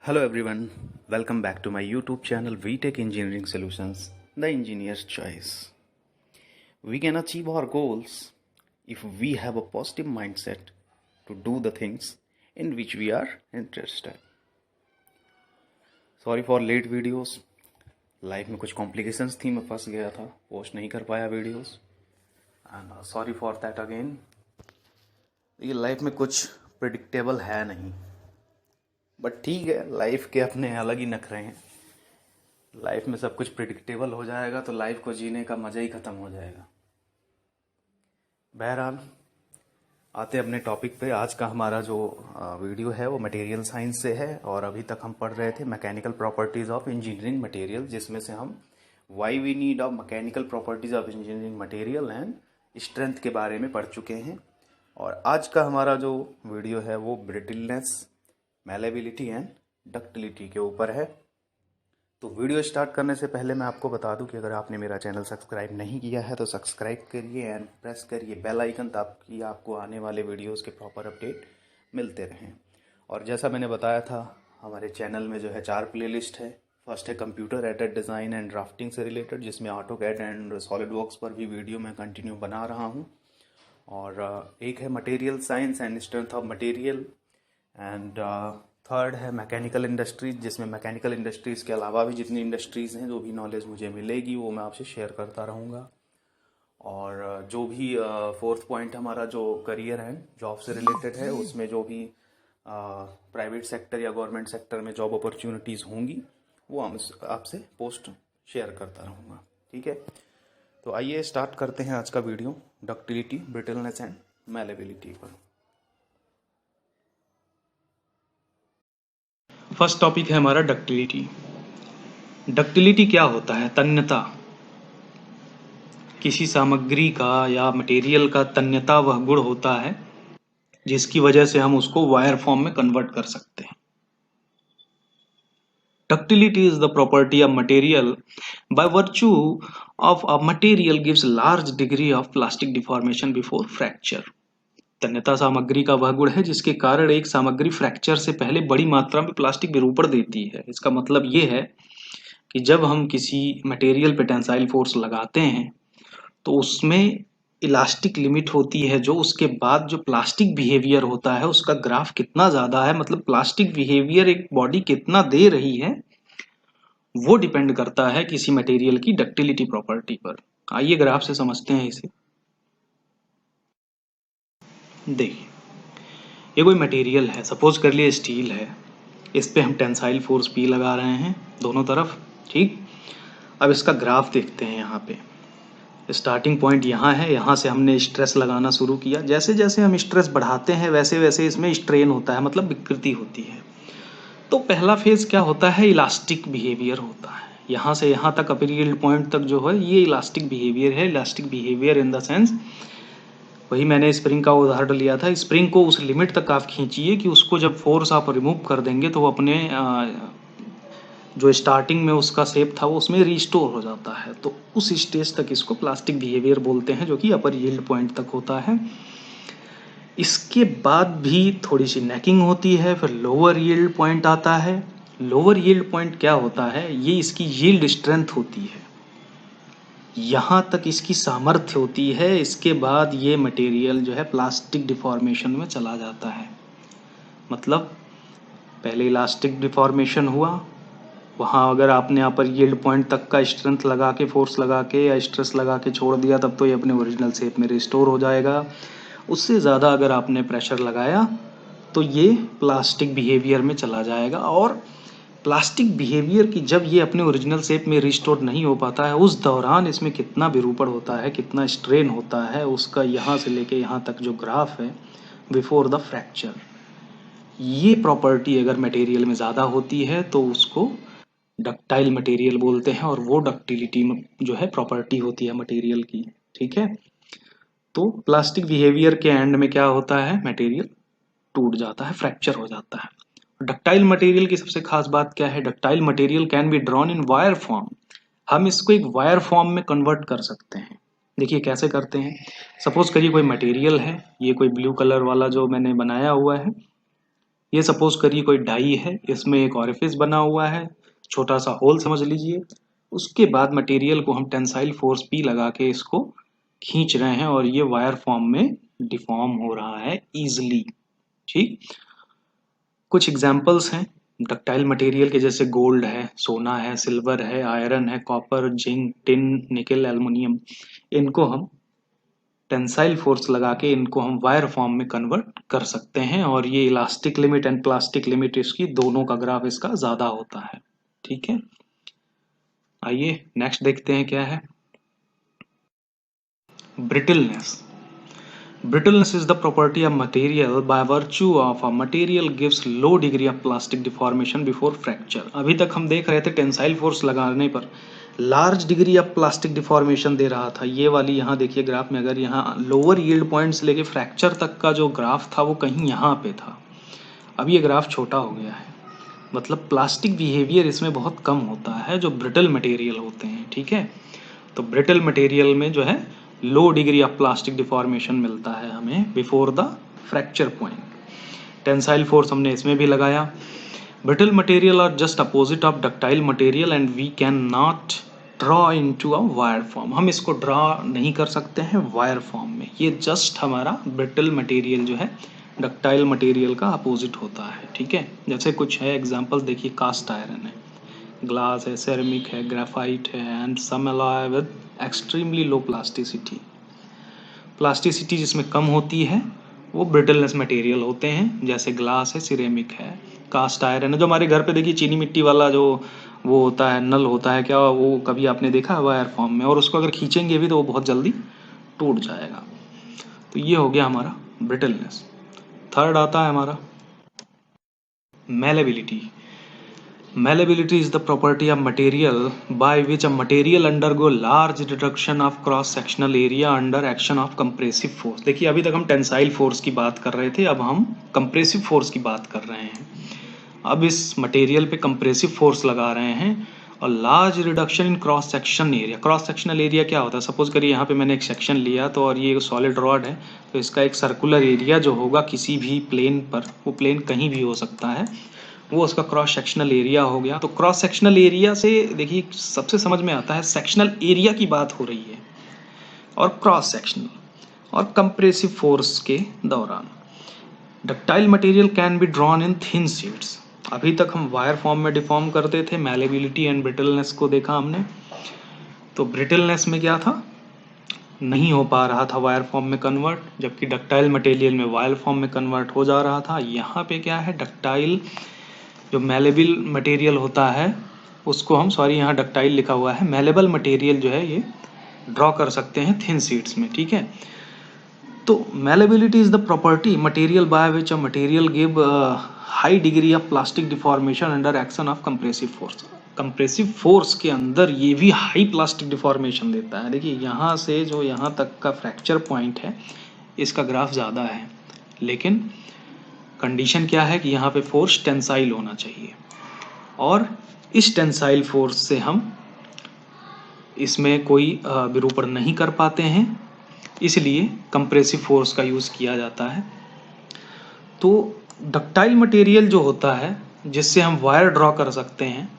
Hello everyone, welcome back to my YouTube channel VTech Engineering Solutions, the engineer's choice. We can achieve our goals if we have a positive mindset to do the things in which we are interested. Sorry for late videos. Life में कुछ complications थी, मैं फंस गया था, post नहीं कर पाया videos and sorry for that again. ये लाइफ में कुछ प्रिडिक्टेबल है नहीं, बट ठीक है, लाइफ के अपने अलग ही नखरे हैं। लाइफ में सब कुछ प्रिडिक्टेबल हो जाएगा तो लाइफ को जीने का मज़ा ही ख़त्म हो जाएगा। बहरहाल आते अपने टॉपिक पे। आज का हमारा जो वीडियो है वो मटेरियल साइंस से है और अभी तक हम पढ़ रहे थे mechanical properties of engineering material, जिसमें से हम why we need of mechanical properties of engineering material and strength के बारे में पढ़ चुके हैं। और आज का हमारा जो वीडियो है वो ब्रिटलनेस, मैलेबिलिटी एंड डक्टिलिटी के ऊपर है। तो वीडियो स्टार्ट करने से पहले मैं आपको बता दूं कि अगर आपने मेरा चैनल सब्सक्राइब नहीं किया है तो सब्सक्राइब करिए एंड प्रेस करिए बेल आइकन, ताकि आपको आने वाले वीडियोस के प्रॉपर अपडेट मिलते रहें। और जैसा मैंने बताया था, हमारे चैनल में जो है 4 प्लेलिस्ट है। फर्स्ट है computer aided design and drafting से रिलेटेड, जिसमें ऑटोकैड एंड सॉलिडवर्क्स पर भी वीडियो मैं कंटिन्यू बना रहा हूँ। और एक है material science and strength of material and third है मैकेनिकल इंडस्ट्रीज, जिसमें मैकेनिकल इंडस्ट्रीज़ के अलावा भी जितनी इंडस्ट्रीज़ हैं, जो भी नॉलेज मुझे मिलेगी वो मैं आपसे शेयर करता रहूँगा। और जो भी फोर्थ पॉइंट हमारा जो करियर एंड जॉब से रिलेटेड है, उसमें जो भी प्राइवेट सेक्टर या गवर्नमेंट सेक्टर में जॉब अपॉर्चुनिटीज़ होंगी वो हम आपसे पोस्ट शेयर करता रहूँगा। ठीक है, तो आइए स्टार्ट करते हैं आज का video ductility, brittleness and malleability पर। फर्स्ट टॉपिक है हमारा डक्टिलिटी। डक्टिलिटी क्या होता है? तन्यता। किसी सामग्री का या मटेरियल का तन्यता वह गुण होता है जिसकी वजह से हम उसको वायर फॉर्म में कन्वर्ट कर सकते हैं। Ductility is the property of material by virtue of a material gives large degree of plastic deformation before fracture. तन्यता सामग्री का वह गुण है जिसके कारण एक सामग्री फ्रैक्चर से पहले बड़ी मात्रा में प्लास्टिक विरूपण देती है। इसका मतलब ये है कि जब हम किसी मटेरियल पे टेंसाइल फोर्स लगाते हैं तो उसमें इलास्टिक लिमिट होती है, जो उसके बाद जो प्लास्टिक बिहेवियर होता है उसका ग्राफ कितना ज्यादा है, मतलब प्लास्टिक बिहेवियर एक बॉडी कितना दे रही है, वो डिपेंड करता है किसी मटेरियल की डक्टिलिटी प्रॉपर्टी पर। आइए ग्राफ से समझते हैं इसे। देखिए, ये कोई मटेरियल है, सपोज कर लिए स्टील है, इस पे हम टेंसाइल फोर्स पी लगा रहे हैं दोनों तरफ। ठीक, अब इसका ग्राफ देखते हैं। यहाँ पे स्टार्टिंग पॉइंट यहाँ है, यहाँ से हमने स्ट्रेस लगाना शुरू किया। जैसे जैसे हम स्ट्रेस बढ़ाते हैं वैसे वैसे इसमें स्ट्रेन होता है, मतलब विकृति होती है। तो पहला फेज क्या होता है? इलास्टिक बिहेवियर होता है। यहाँ से यहाँ तक अपर यील्ड पॉइंट तक जो है ये इलास्टिक बिहेवियर है। Elastic behaviour in the sense, वही मैंने स्प्रिंग का उदाहरण लिया था। स्प्रिंग को उस लिमिट तक आप खींचिए कि उसको जब फोर्स आप रिमूव कर देंगे तो वो अपने जो स्टार्टिंग में उसका शेप था वो उसमें रिस्टोर हो जाता है। तो उस स्टेज तक इसको प्लास्टिक बिहेवियर बोलते हैं, जो कि अपर यील्ड पॉइंट तक होता है। इसके बाद भी थोड़ी सी नेकिंग होती है, फिर लोअर यील्ड पॉइंट आता है। लोअर यील्ड पॉइंट क्या होता है? ये इसकी यील्ड स्ट्रेंथ होती है, यहाँ तक इसकी सामर्थ्य होती है। इसके बाद ये मटेरियल जो है प्लास्टिक डिफॉर्मेशन में चला जाता है। मतलब पहले इलास्टिक डिफॉर्मेशन हुआ, वहाँ अगर आपने अपर यील्ड पॉइंट तक का स्ट्रेंथ लगा के, फोर्स लगा के या स्ट्रेस लगा के छोड़ दिया, तब तो ये अपने ओरिजिनल शेप में रिस्टोर हो जाएगा। उससे ज़्यादा अगर आपने प्रेशर लगाया तो ये प्लास्टिक बिहेवियर में चला जाएगा। और प्लास्टिक बिहेवियर की जब ये अपने ओरिजिनल शेप में रिस्टोर नहीं हो पाता है, उस दौरान इसमें कितना विरूपण होता है, कितना स्ट्रेन होता है, उसका यहाँ से लेके यहाँ तक जो ग्राफ है बिफोर द फ्रैक्चर, ये प्रॉपर्टी अगर मटेरियल में ज़्यादा होती है तो उसको डक्टाइल मटेरियल बोलते हैं। और वो डक्टिलिटी जो है प्रॉपर्टी होती है मटेरियल की। ठीक है, तो प्लास्टिक बिहेवियर के एंड में क्या होता है? मटेरियल टूट जाता है, फ्रैक्चर हो जाता है। डक्टाइल मटेरियल की सबसे खास बात क्या है? Ductile material can be drawn in wire form. हम इसको एक वायर फॉर्म में कन्वर्ट कर सकते हैं। देखिए कैसे करते हैं। सपोज करिए कोई मटेरियल है, ये कोई ब्लू कलर वाला जो मैंने बनाया हुआ है, ये सपोज करिए कोई डाई है, इसमें एक ऑरिफिस बना हुआ है, छोटा सा होल समझ लीजिए। उसके बाद मटेरियल को हम टेंसाइल फोर्स P लगा के इसको खींच रहे हैं और ये वायर फॉर्म में डिफॉर्म हो रहा है इजिली। ठीक, कुछ एग्जांपल्स हैं डक्टाइल मटेरियल के, जैसे गोल्ड है, सोना है, सिल्वर है, आयरन है, कॉपर, जिंक, टिन, निकल, एल्युमिनियम। इनको हम टेंसाइल फोर्स लगा के इनको हम वायर फॉर्म में कन्वर्ट कर सकते हैं, और ये elastic limit and plastic limit इसकी दोनों का ग्राफ इसका ज्यादा होता है। ठीक है, आइए नेक्स्ट देखते हैं क्या है। Brittleness. Brittleness is the property of material by virtue of a material gives low degree of plastic deformation before fracture। अभी तक हम देख रहे थे टेंसाइल फोर्स लगाने पर large degree of plastic deformation दे रहा था। ये वाली यहाँ देखिए ग्राफ में, अगर यहाँ लोअर यील्ड पॉइंट्स लेके फ्रैक्चर तक का जो ग्राफ था वो कहीं यहाँ पे था। अब ये ग्राफ छोटा हो गया है, मतलब प्लास्टिक बिहेवियर इसमें बहुत कम होता है जो ब्रिटल मटेरियल होते हैं। ठीक है, तो ब्रिटल मटेरियल में जो है low degree of plastic deformation मिलता है हमें before the fracture point. Tensile force हमने इसमें भी लगाया। Brittle material are just opposite of ductile material and we can not draw into a wire form. हम इसको ड्रॉ नहीं कर सकते हैं वायर फॉर्म में। ये जस्ट हमारा ब्रिटल मटेरियल जो है डक्टाइल मटेरियल का अपोजिट होता है। ठीक है, जैसे कुछ है एग्जांपल देखिए, कास्ट आयरन है, ग्लास है, सेरेमिक है, ग्रेफाइट है, and some alloy with extremely low plasticity. Plasticity जिसमें कम होती है वो ब्रिटलनेस मटेरियल होते हैं, जैसे ग्लास है, सिरेमिक है, कास्ट आयरन है। जो हमारे घर पे देखिए चीनी मिट्टी वाला जो वो होता है, नल होता है क्या, वो कभी आपने देखा है वायर फॉर्म में, और उसको अगर खींचेंगे भी तो वो बहुत जल्दी टूट जाएगा। तो ये हो गया हमारा ब्रिटलनेस। थर्ड आता है हमारा malleability. Malleability is the property of material by which a material undergo large reduction of cross sectional area under action of compressive force। देखिए अभी तक हम टेंसाइल फोर्स की बात कर रहे थे, अब हम कंप्रेसिव फोर्स की बात कर रहे हैं। अब इस मटेरियल पे कंप्रेसिव फोर्स लगा रहे हैं और large reduction in cross section area. Cross sectional area क्या होता है, सपोज करिए यहाँ पे मैंने एक सेक्शन लिया तो, और ये सॉलिड रॉड है, तो इसका एक सर्कुलर एरिया जो होगा किसी भी प्लेन पर, वो प्लेन कहीं भी हो सकता है, वो उसका क्रॉस सेक्शनल एरिया हो गया। तो क्रॉस सेक्शनल एरिया से देखिए सबसे समझ में आता है सेक्शनल एरिया की बात हो रही है, और क्रॉस सेक्शनल और कंप्रेसिव फोर्स के दौरान ductile material can be drawn in thin sheets. अभी तक हम वायर फॉर्म में डिफॉर्म करते थे, मैलेबिलिटी एंड ब्रिटलनेस को देखा हमने। तो ब्रिटलनेस में क्या था, नहीं हो पा रहा था वायर फॉर्म में कन्वर्ट, जबकि डक्टाइल मटेरियल में वायर फॉर्म में कन्वर्ट हो जा रहा था। यहाँ पे क्या है, डक्टाइल जो मैलेबल मटेरियल होता है उसको हम, सॉरी यहाँ डक्टाइल लिखा हुआ है, मैलेबल मटेरियल जो है ये ड्रॉ कर सकते हैं थिन शीट्स में। ठीक है, तो malleability is the property material by which a material give high degree of plastic deformation under action of compressive force. Compressive force के अंदर ये भी हाई प्लास्टिक डिफॉर्मेशन देता है। देखिए यहाँ से जो यहाँ तक का फ्रैक्चर पॉइंट है इसका ग्राफ ज़्यादा है, लेकिन कंडीशन क्या है कि यहाँ पे फोर्स टेंसाइल होना चाहिए, और इस टेंसाइल फोर्स से हम इसमें कोई विरूपण नहीं कर पाते हैं, इसलिए कंप्रेसिव फोर्स का यूज़ किया जाता है। तो डक्टाइल मटेरियल जो होता है जिससे हम वायर ड्रॉ कर सकते हैं,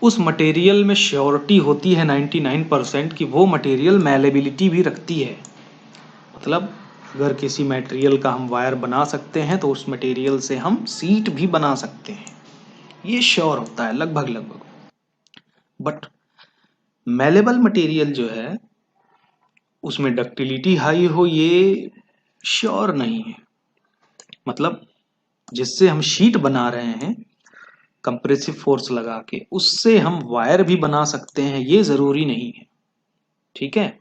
उस मटेरियल में श्योरिटी होती है 99% कि वो मटेरियल मैलेबिलिटी भी रखती है। मतलब अगर किसी मटेरियल का हम वायर बना सकते हैं तो उस मटेरियल से हम सीट भी बना सकते हैं, ये श्योर होता है लगभग। बट मैलेबल मटेरियल जो है उसमें डक्टिलिटी हाई हो, ये श्योर नहीं है। मतलब जिससे हम शीट बना रहे हैं कंप्रेसिव फोर्स लगा के, उससे हम वायर भी बना सकते हैं, ये जरूरी नहीं है। ठीक है,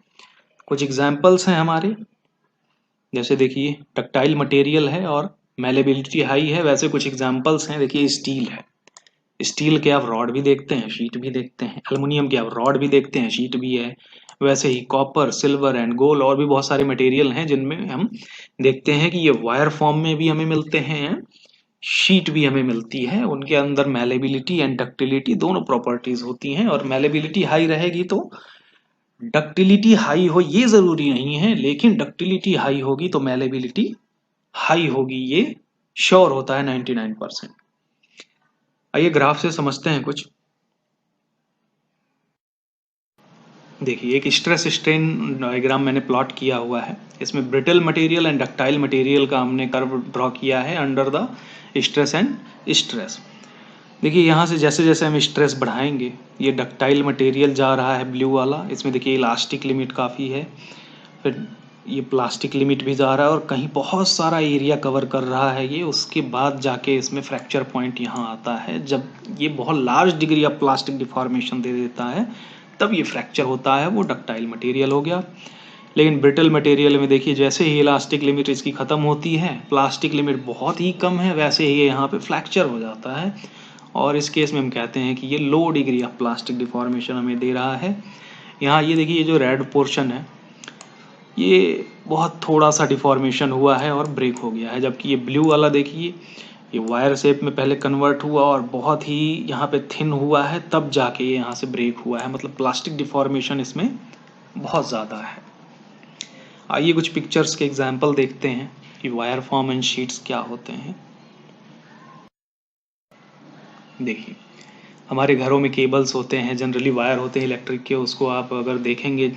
कुछ एग्जाम्पल्स हैं हमारे, जैसे देखिए डक्टाइल मटेरियल है और मैलेबिलिटी हाई है, वैसे कुछ एग्जाम्पल्स हैं। देखिए स्टील है, स्टील के आप रॉड भी देखते हैं, शीट भी देखते हैं। एल्युमिनियम के आप रॉड भी देखते हैं, शीट भी है। वैसे ही कॉपर, सिल्वर एंड गोल्ड और भी बहुत सारे मटेरियल हैं जिनमें हम देखते हैं कि ये वायर फॉर्म में भी हमें मिलते हैं, शीट भी हमें मिलती है। उनके अंदर मैलेबिलिटी एंड डक्टिलिटी दोनों प्रॉपर्टीज होती हैं, और मैलेबिलिटी हाई रहेगी तो डक्टिलिटी हाई हो ये जरूरी नहीं है, लेकिन डक्टिलिटी हाई होगी तो मैलेबिलिटी हाई होगी, ये श्योर होता है 99%। आइए ग्राफ से समझते हैं कुछ। देखिए एक स्ट्रेस स्ट्रेन डायग्राम मैंने प्लॉट किया हुआ है। इसमें brittle material and ductile material का हमने कर्व ड्रॉ किया है under the stress and stress. देखिए यहाँ से जैसे जैसे हम स्ट्रेस बढ़ाएंगे, ये डक्टाइल मटेरियल जा रहा है ब्लू वाला, इसमें देखिए इलास्टिक लिमिट काफ़ी है, फिर ये प्लास्टिक लिमिट भी जा रहा है और कहीं बहुत सारा एरिया कवर कर रहा है ये। उसके बाद जाके इसमें फ्रैक्चर पॉइंट यहाँ आता है, जब ये बहुत large degree of plastic deformation दे देता है तब ये फ्रैक्चर होता है, वो डक्टाइल मटेरियल हो गया। लेकिन ब्रिटल मटेरियल में देखिए जैसे ही इलास्टिक लिमिट इसकी ख़त्म होती है, प्लास्टिक लिमिट बहुत ही कम है, वैसे ही यहाँ पे फ्रैक्चर हो जाता है और इस केस में हम कहते हैं कि ये लो डिग्री ऑफ प्लास्टिक डिफॉर्मेशन हमें दे रहा है। यहाँ ये देखिए ये जो रेड पोर्शन है ये बहुत थोड़ा सा डिफॉर्मेशन हुआ है और ब्रेक हो गया है, जबकि ये ब्लू वाला देखिए ये वायर शेप में पहले कन्वर्ट हुआ और बहुत ही यहाँ पे थिन हुआ है, तब जाके ये यहाँ से ब्रेक हुआ है। मतलब प्लास्टिक डिफॉर्मेशन इसमें बहुत ज़्यादा है। आइए कुछ पिक्चर्स के एग्जाम्पल देखते हैं कि वायर फॉर्म एंड शीट्स क्या होते हैं। देखिए हमारे घरों में केबल्स होते हैं, जनरली वायर होते हैं इलेक्ट्रिक के, उसको आप अगर देखेंगे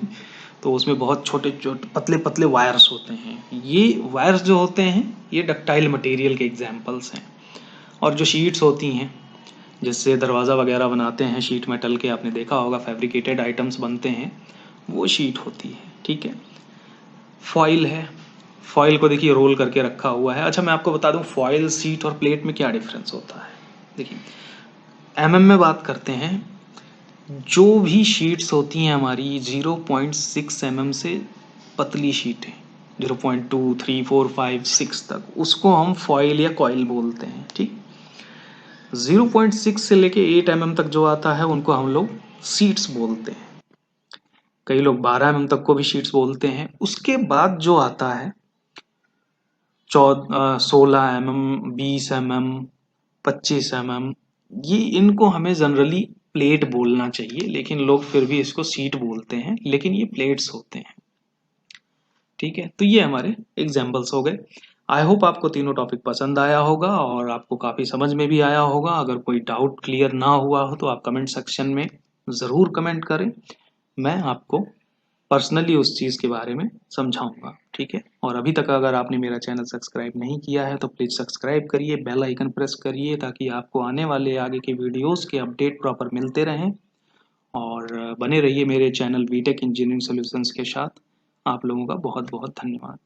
तो उसमें बहुत छोटे छोटे पतले पतले वायर्स होते हैं। ये वायर्स जो होते हैं ये डक्टाइल मटेरियल के एग्जाम्पल्स हैं। और जो शीट्स होती हैं जिससे दरवाज़ा वगैरह बनाते हैं, शीट मेटल के, आपने देखा होगा फैब्रिकेटेड आइटम्स बनते हैं, वो शीट होती है। ठीक है, फॉइल है, फॉइल को देखिए रोल करके रखा हुआ है। अच्छा मैं आपको बता दूं फॉइल, शीट और प्लेट में क्या डिफरेंस होता है। देखिए एमएम में बात करते हैं, जो भी शीट्स होती हैं हमारी 0.6 mm से पतली शीटें, 0.2, 3, 4, 5, 6 तक, उसको हम फॉइल या कॉइल बोलते हैं। ठीक, 0.6 से लेके 8 mm तक जो आता है उनको हम लोग शीट्स बोलते हैं। कई लोग 12 mm तक को भी शीट्स बोलते हैं। उसके बाद जो आता है 16 mm, 20 mm, 25 mm, ये इनको हमें जनरली प्लेट बोलना चाहिए, लेकिन लोग फिर भी इसको सीट बोलते हैं, लेकिन ये प्लेट्स होते हैं। ठीक है, तो ये हमारे एग्जाम्पल्स हो गए। आई होप आपको तीनों टॉपिक पसंद आया होगा और आपको काफ़ी समझ में भी आया होगा। अगर कोई डाउट क्लियर ना हुआ हो तो आप कमेंट सेक्शन में ज़रूर कमेंट करें, मैं आपको पर्सनली उस चीज़ के बारे में समझाऊंगा। ठीक है, और अभी तक अगर आपने मेरा चैनल सब्सक्राइब नहीं किया है तो प्लीज़ सब्सक्राइब करिए, बेल आइकन प्रेस करिए, ताकि आपको आने वाले आगे के वीडियोस के अपडेट प्रॉपर मिलते रहें। और बने रहिए मेरे चैनल बीटेक इंजीनियरिंग सॉल्यूशंस के साथ। आप लोगों का बहुत बहुत धन्यवाद।